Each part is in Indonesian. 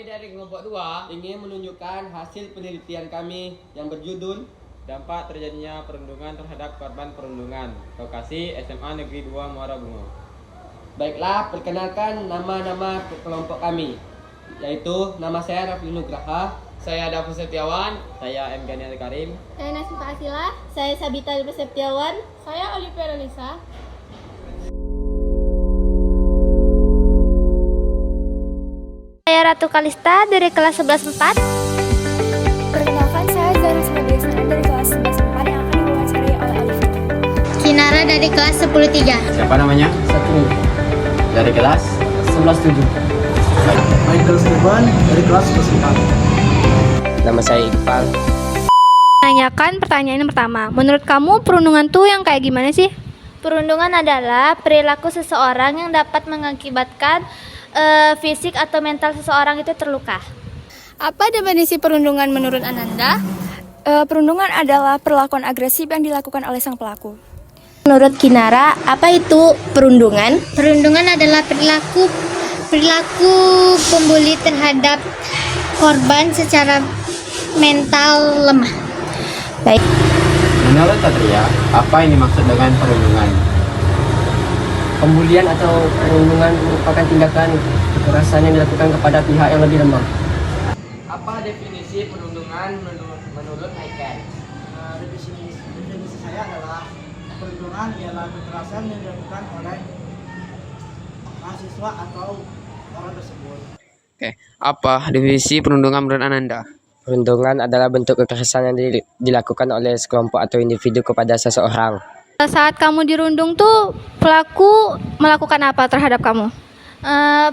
Kami dari kelompok 2 ingin menunjukkan hasil penelitian kami yang berjudul Dampak terjadinya perundungan terhadap korban perundungan, Lokasi SMA Negeri 2 Muara Bungo. Baiklah, perkenalkan nama-nama kelompok kami, yaitu nama saya Raffi Nugraha. Saya Dafus Setiawan. Saya M. Ganial Karim. Saya Nasifa Asila. Saya Sabita Setiawan. Saya Olivia Lisa. Saya Ratu Kalista dari kelas 11-4. Perkenalkan, saya Zarus Nabiasana dari kelas 11-4 yang akan diwawancarai oleh Olivia. Kinara dari kelas 10-3. Siapa namanya? Satu, Dari kelas? 11-7. Michael Stevan dari kelas 11. Nama saya Iqbal. Tanyakan pertanyaan yang pertama. Menurut kamu perundungan tuh yang kayak gimana sih? Perundungan adalah perilaku seseorang yang dapat mengakibatkan fisik atau mental seseorang itu terluka. Apa definisi perundungan menurut Ananda? Perundungan adalah perlakuan agresif yang dilakukan oleh sang pelaku. Menurut Kinara, apa itu perundungan? Perundungan adalah perilaku pembuli terhadap korban secara mental lemah. Baik. Menurut Satria, apa yang dimaksud dengan perundungan? Pembulian atau perundungan merupakan tindakan kekerasan yang dilakukan kepada pihak yang lebih lemah. Apa definisi perundungan menurut Michael? Definisi saya adalah perundungan ialah kekerasan yang dilakukan oleh mahasiswa atau orang tersebut. Oke, apa definisi perundungan menurut Ananda? Perundungan adalah bentuk kekerasan yang dilakukan oleh sekelompok atau individu kepada seseorang. Saat kamu dirundung tuh pelaku melakukan apa terhadap kamu?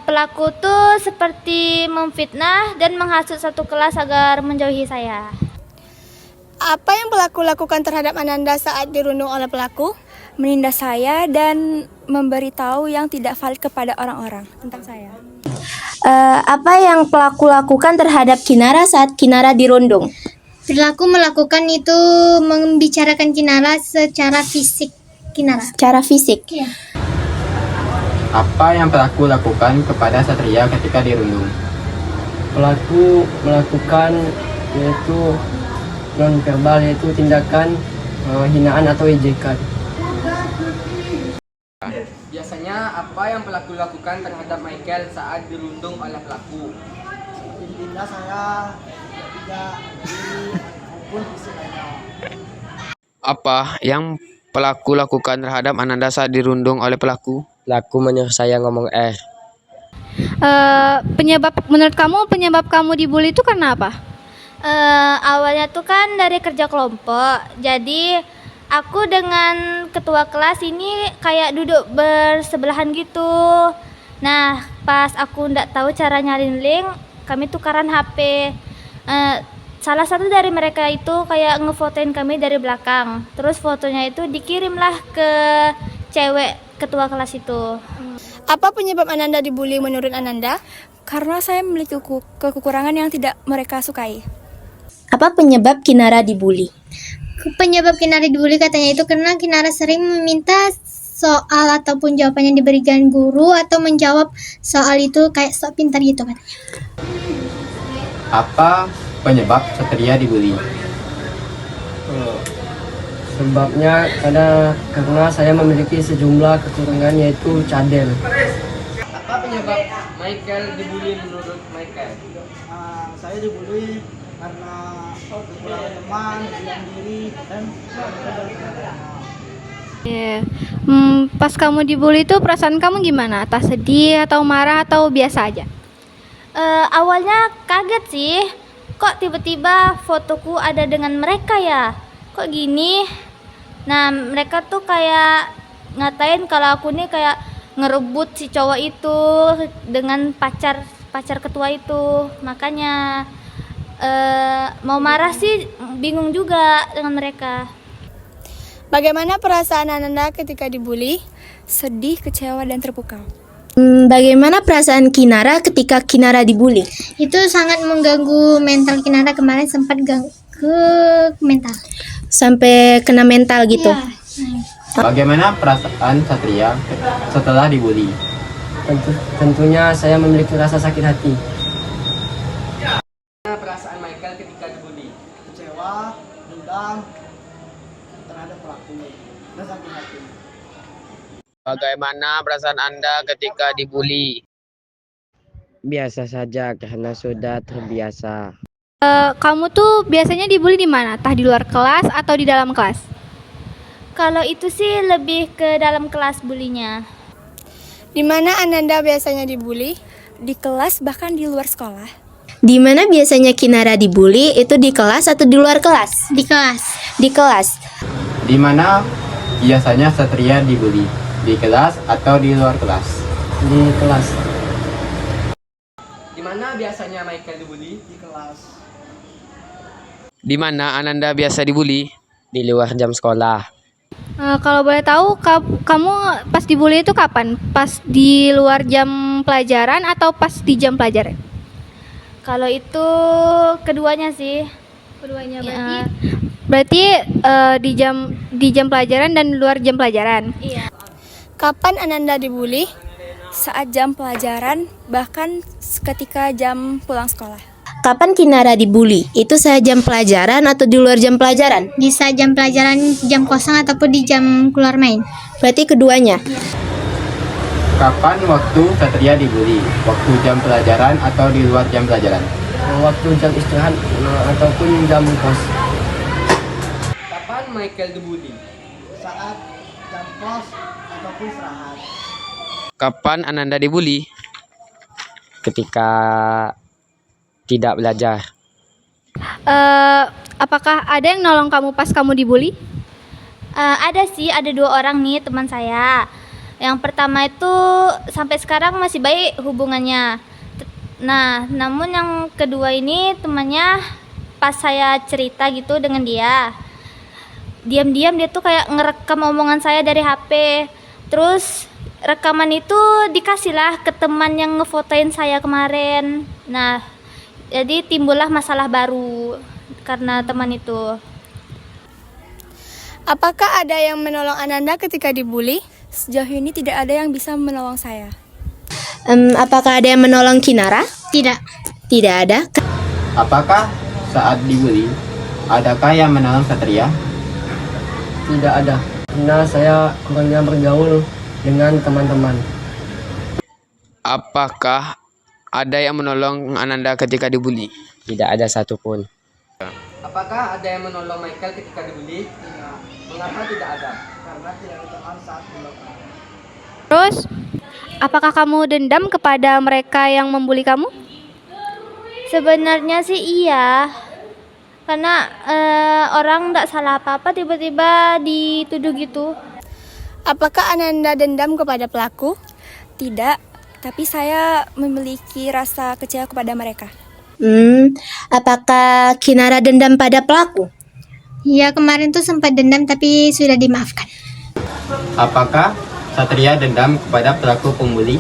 Pelaku tuh seperti memfitnah dan menghasut satu kelas agar menjauhi saya. Apa yang pelaku lakukan terhadap Ananda saat dirundung oleh pelaku? Menindas saya dan memberitahu yang tidak valid kepada orang-orang tentang saya. Apa yang pelaku lakukan terhadap Kinara saat Kinara dirundung? Perilaku melakukan itu membicarakan Kinara secara fisik. Kinara. Secara fisik. Iya. Apa yang pelaku lakukan kepada Satria ketika dirundung? Pelaku melakukan yaitu non-verbal, yaitu tindakan hinaan atau ejekan. Biasanya apa yang pelaku lakukan terhadap Michael saat dirundung oleh pelaku? Intinya saya tidak diri maupun fisik lainnya. Apa yang pelaku lakukan terhadap Ananda saat dirundung oleh pelaku? Pelaku menyuruh saya ngomong Menurut kamu penyebab kamu dibully itu karena apa? Awalnya tuh kan dari kerja kelompok. Jadi aku dengan ketua kelas ini kayak duduk bersebelahan gitu. Nah, pas aku nggak tahu cara nyalin link, kami tukaran HP. Salah satu dari mereka itu kayak ngefotoin kami dari belakang. Terus fotonya itu dikirimlah ke cewek ketua kelas itu. Apa penyebab Ananda dibully menurut Ananda? Karena saya memiliki kekurangan yang tidak mereka sukai. Apa penyebab Kinara dibully? Penyebab Kinara dibully katanya itu karena Kinara sering meminta soal ataupun jawabannya diberikan guru atau menjawab soal itu kayak sok pintar gitu katanya. Apa penyebab Satria dibully? Sebabnya karena saya memiliki sejumlah kekurangan, yaitu cadel. Apa penyebab Michael dibully menurut Michael? Saya dibully karena kekurangan teman, yang diri, dan Pas kamu dibully itu perasaan kamu gimana? Entah sedih atau marah atau biasa aja? Awalnya kaget sih. Kok tiba-tiba fotoku ada dengan mereka ya? Kok gini? Nah, mereka tuh kayak ngatain kalau aku nih kayak ngerebut si cowok itu dengan pacar ketua itu. Makanya mau marah sih bingung juga dengan mereka. Bagaimana perasaan Ananda ketika dibully? Sedih, kecewa, dan terpukau. Bagaimana perasaan Kinara ketika Kinara dibully? Itu sangat mengganggu mental Kinara, kemarin sempat ganggu ke mental. Sampai kena mental gitu. Iya. Bagaimana perasaan Satria setelah dibully? Tentunya saya memiliki rasa sakit hati. perasaan Michael ketika dibully? Kecewa, dendam terhadap pelaku, dan sakit hati. Bagaimana perasaan Anda ketika dibully? Biasa saja karena sudah terbiasa. Kamu tuh biasanya dibully di mana? Tah di luar kelas atau di dalam kelas? Kalau itu sih lebih ke dalam kelas bulinya. Di mana Ananda biasanya dibully? Di kelas bahkan di luar sekolah. Di mana biasanya Kinara dibully, itu di kelas atau di luar kelas? Di kelas. Di kelas. Di mana biasanya Satria dibully? Di kelas atau di luar kelas? Di kelas. Di mana biasanya Michael dibully? Di kelas. Di mana Ananda biasa dibully? Di luar jam sekolah. Kalau boleh tahu, kamu pas dibully itu kapan? Pas di luar jam pelajaran atau pas di jam pelajaran? Kalau itu keduanya sih. Keduanya Ya. berarti di jam pelajaran dan di luar jam pelajaran. Iya. Kapan Ananda dibully? Saat jam pelajaran, bahkan ketika jam pulang sekolah. Kapan Kinara dibully? Itu saat jam pelajaran atau di luar jam pelajaran? Bisa jam pelajaran, jam kosong ataupun di jam keluar main. Berarti keduanya. Kapan waktu Satria dibully? Waktu jam pelajaran atau di luar jam pelajaran? Waktu jam istirahat ataupun jam kos. Kapan Michael dibully? Saat jam kos ataupun istirahat. Kapan Ananda dibully? Ketika tidak belajar. Apakah ada yang nolong kamu pas kamu dibully? Ada sih, ada 2 orang nih teman saya. Yang pertama itu sampai sekarang masih baik hubungannya. Nah, namun yang kedua ini temannya pas saya cerita gitu dengan dia, diam-diam dia tuh kayak ngerekam omongan saya dari HP. Terus rekaman itu dikasihlah ke teman yang ngefotoin saya kemarin. Nah, jadi timbullah masalah baru karena teman itu. Apakah ada yang menolong Ananda ketika dibully? Sejauh ini tidak ada yang bisa menolong saya. Apakah ada yang menolong Kinara? Tidak. Tidak ada. Apakah saat dibully, adakah yang menolong Satria? Tidak ada. Karena saya kurangnya bergaul dengan teman-teman. Apakah ada yang menolong Ananda ketika dibully? Tidak ada satupun. Apakah ada yang menolong Michael ketika dibully? Tidak. Mengapa tidak ada? Karena tidak ada teman saat dilakukan. Terus, apakah kamu dendam kepada mereka yang membuli kamu? Sebenarnya sih iya. Karena orang nggak salah apa-apa tiba-tiba dituduh gitu. Apakah Ananda dendam kepada pelaku? Tidak, tapi saya memiliki rasa kecewa kepada mereka. Apakah Kinara dendam pada pelaku? Ya kemarin tuh sempat dendam tapi sudah dimaafkan. Apakah Satria dendam kepada pelaku pembuli?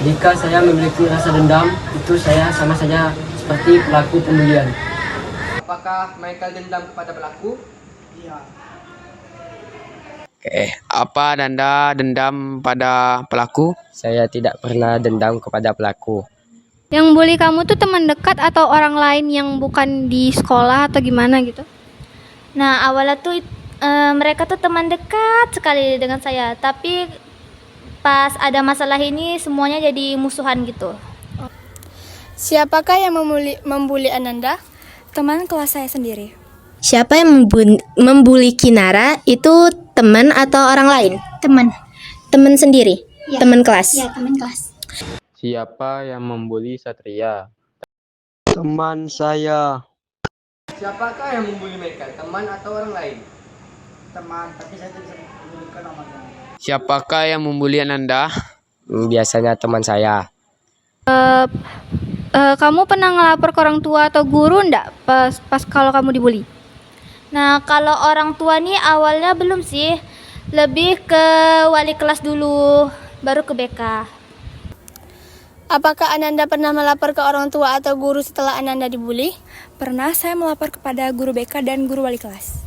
Jika saya memiliki rasa dendam, itu saya sama saja seperti pelaku pembulian. Apakah Michael dendam kepada pelaku? Iya. Oke, apa Ananda dendam pada pelaku? Saya tidak pernah dendam kepada pelaku. Yang bully kamu tuh teman dekat atau orang lain yang bukan di sekolah atau gimana gitu? Nah awalnya tuh mereka tuh teman dekat sekali dengan saya. Tapi pas ada masalah ini semuanya jadi musuhan gitu. Siapakah yang membuli Ananda? Teman kelas saya sendiri. Siapa yang membuli Kinara? Itu teman atau orang lain? Teman. Teman sendiri? Ya. Teman kelas? Ya teman kelas. Siapa yang membuli Satria? Teman saya. Siapakah yang membuli Michael? Teman atau orang lain? Teman, tapi saya tidak bisa menyebutkan namanya. Siapakah yang membuli Ananda? Biasanya teman saya. Kamu pernah ngelapor ke orang tua atau guru ndak pas kalau kamu dibully? Nah kalau orang tua nih awalnya belum sih. Lebih ke wali kelas dulu, baru ke BK. Apakah Ananda pernah melapor ke orang tua atau guru setelah Ananda dibully? Pernah, saya melapor kepada guru BK dan guru wali kelas.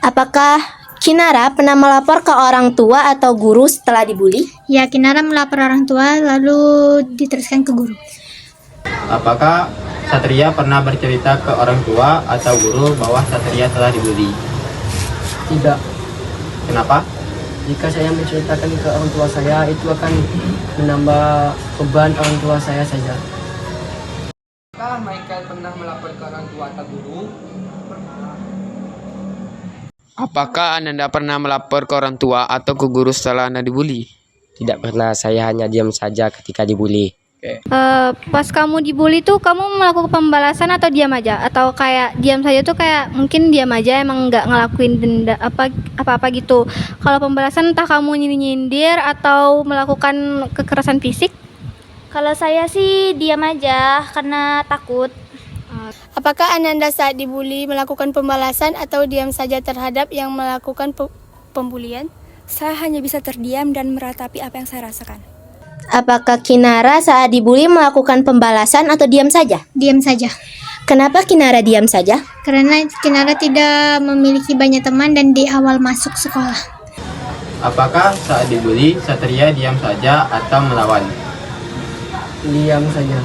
Apakah Kinara pernah melapor ke orang tua atau guru setelah dibully? Ya Kinara melapor orang tua lalu diteruskan ke guru. Apakah Satria pernah bercerita ke orang tua atau guru bahwa Satria telah dibully? Tidak. Kenapa? Jika saya menceritakan ke orang tua saya, itu akan menambah beban orang tua saya saja. Apakah Michael pernah melapor ke orang tua atau guru? Apakah Ananda pernah melapor ke orang tua atau ke guru setelah Anda dibully? Tidak pernah, saya hanya diam saja ketika dibully. Pas kamu dibully tuh kamu melakukan pembalasan atau diam aja? Atau kayak diam saja tuh kayak mungkin diam aja emang nggak ngelakuin denda apa-apa gitu. Kalau pembalasan entah kamu nyindir atau melakukan kekerasan fisik? Kalau saya sih diam aja karena takut. Apakah Ananda saat dibully melakukan pembalasan atau diam saja terhadap yang melakukan pembulian? Saya hanya bisa terdiam dan meratapi apa yang saya rasakan. Apakah Kinara saat dibully melakukan pembalasan atau diam saja? Diam saja. Kenapa Kinara diam saja? Karena Kinara tidak memiliki banyak teman dan di awal masuk sekolah. Apakah saat dibully Satria diam saja atau melawan? Diam saja.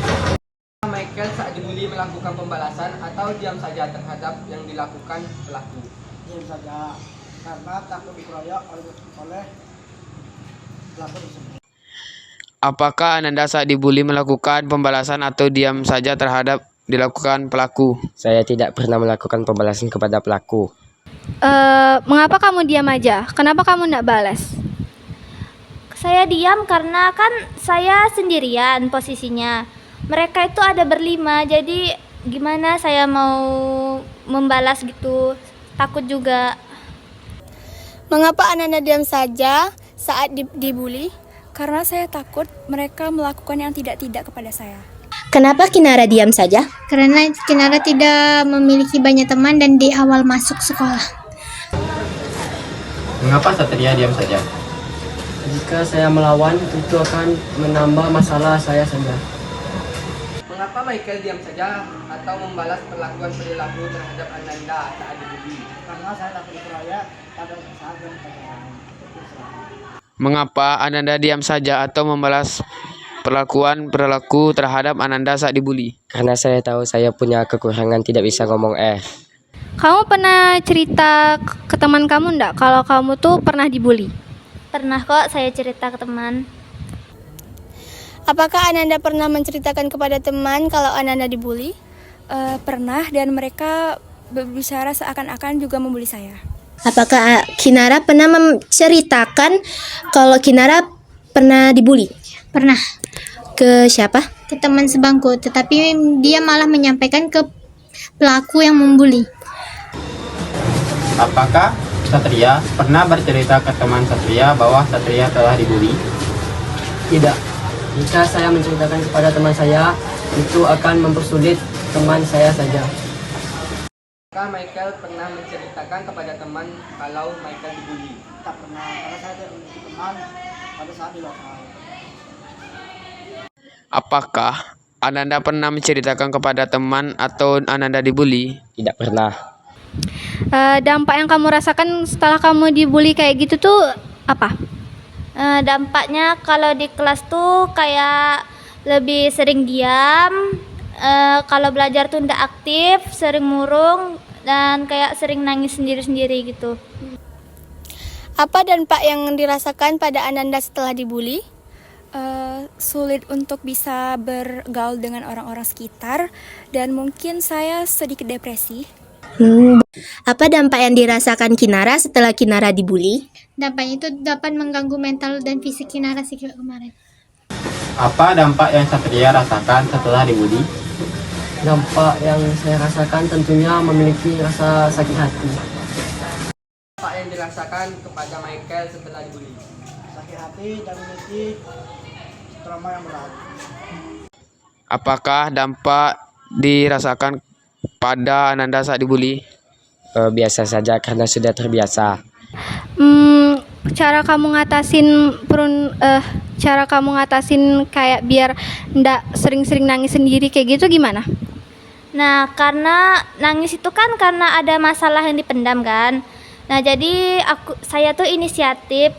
Michael saat dibully melakukan pembalasan atau diam saja terhadap yang dilakukan pelaku? Diam saja, karena takut dikeroyok oleh pelaku tersebut. Apakah Ananda saat dibully melakukan pembalasan atau diam saja terhadap dilakukan pelaku? Saya tidak pernah melakukan pembalasan kepada pelaku. Mengapa kamu diam aja? Kenapa kamu nggak balas? Saya diam karena kan saya sendirian posisinya. Mereka itu ada berlima, jadi gimana saya mau membalas gitu, takut juga. Mengapa Ananda diam saja saat dibully? Karena saya takut mereka melakukan yang tidak-tidak kepada saya. Kenapa Kinara diam saja? Karena Kinara tidak memiliki banyak teman dan di awal masuk sekolah. Mengapa Satria diam saja? Jika saya melawan, itu akan menambah masalah saya saja. Mengapa Michael diam saja atau membalas perlakuan perilaku terhadap Ananda saat dibully? Karena saya takut dikeroyok pada saat yang pacaran. Mengapa Ananda diam saja atau membalas perlakuan perilaku terhadap Ananda saat dibully? Karena saya tahu saya punya kekurangan tidak bisa ngomong Kamu pernah cerita ke teman kamu nggak kalau kamu tuh pernah dibully? Pernah kok saya cerita ke teman. Apakah Ananda pernah menceritakan kepada teman kalau Ananda dibully? Pernah, dan mereka berbicara seakan-akan juga membuli saya. Apakah Kinara pernah menceritakan kalau Kinara pernah dibully? Pernah Ke siapa? ke teman sebangku, tetapi dia malah menyampaikan ke pelaku yang membuli. Apakah Satria pernah bercerita ke teman Satria bahwa Satria telah dibully? Tidak. Jika saya menceritakan kepada teman saya, itu akan mempersulit teman saya saja. Apakah Michael pernah menceritakan kepada teman kalau Michael dibully? Tak pernah, karena saya tidak memiliki teman pada saat di lokal. Apakah Ananda pernah menceritakan kepada teman atau Ananda dibully? Tidak pernah. Dampak yang kamu rasakan setelah kamu dibully kayak gitu tuh apa? Dampaknya kalau di kelas tuh kayak lebih sering diam, kalau belajar tuh ndak aktif, sering murung, dan kayak sering nangis sendiri-sendiri gitu. Apa dampak yang dirasakan pada Ananda setelah dibully? Sulit untuk bisa bergaul dengan orang-orang sekitar, dan mungkin saya sedikit depresi. Apa dampak yang dirasakan Kinara setelah Kinara dibully? Dampaknya itu dapat mengganggu mental dan fisik Kinara sih kayak kemarin. Apa dampak yang Satria rasakan setelah dibully? Dampak yang saya rasakan tentunya memiliki rasa sakit hati. Dampak yang dirasakan kepada Michael setelah dibully? Sakit hati dan memiliki trauma yang berat. Apakah dampak dirasakan pada Ananda saat dibully? Biasa saja karena sudah terbiasa. Cara kamu ngatasin kayak biar ndak sering-sering nangis sendiri kayak gitu gimana? Nah, karena nangis itu kan karena ada masalah yang dipendam kan. Nah, jadi saya tuh inisiatif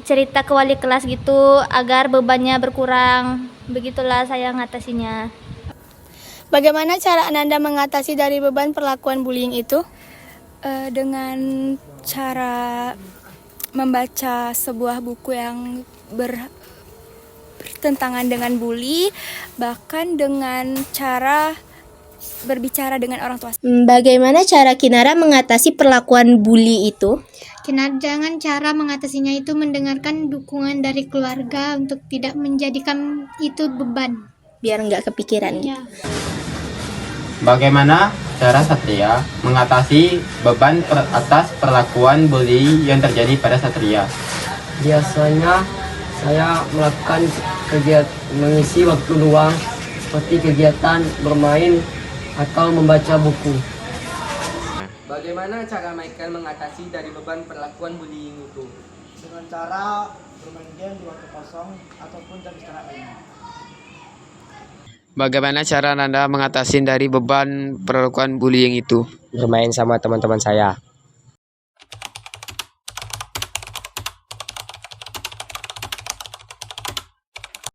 cerita ke wali kelas gitu agar bebannya berkurang. Begitulah saya ngatasinya. Bagaimana cara Ananda mengatasi dari beban perlakuan bullying itu? Dengan cara membaca sebuah buku yang bertentangan dengan bully, bahkan dengan cara berbicara dengan orang tua. Bagaimana cara Kinara mengatasi perlakuan bully itu? Dengan cara mengatasinya itu mendengarkan dukungan dari keluarga untuk tidak menjadikan itu beban. Biar nggak kepikiran gitu. Bagaimana cara Satria mengatasi beban atas perlakuan bully yang terjadi pada Satria? Biasanya saya melakukan mengisi waktu luang seperti kegiatan bermain atau membaca buku. Bagaimana cara Michael mengatasi dari beban perlakuan bullying itu? Dengan cara bermain game di waktu kosong ataupun jam istirahat lainnya. Bagaimana cara Anda mengatasi dari beban perlakuan bullying itu? Bermain sama teman-teman saya.